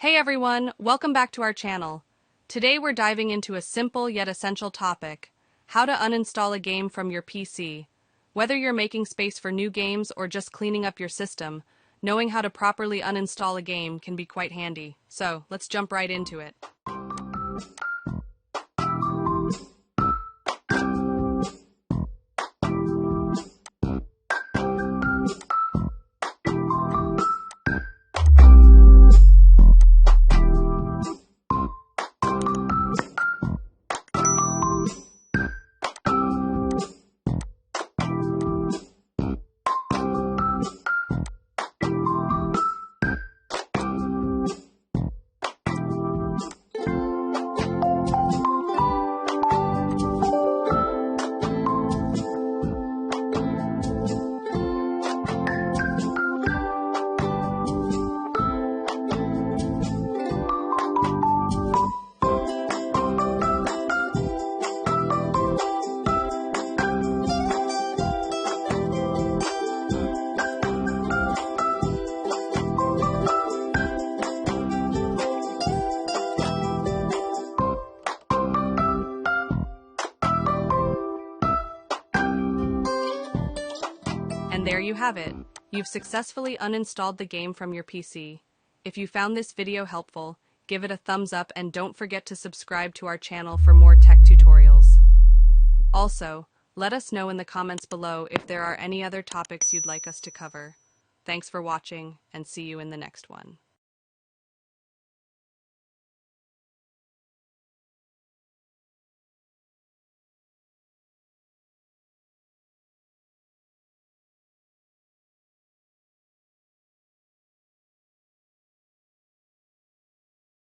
Hey everyone, welcome back to our channel. Today we're diving into a simple yet essential topic: how to uninstall a game from your PC. Whether you're making space for new games or just cleaning up your system, knowing how to properly uninstall a game can be quite handy. So, let's jump right into it. And there you have it. You've successfully uninstalled the game from your PC. If you found this video helpful, give it a thumbs up and don't forget to subscribe to our channel for more tech tutorials. Also, let us know in the comments below if there are any other topics you'd like us to cover. Thanks for watching, and see you in the next one.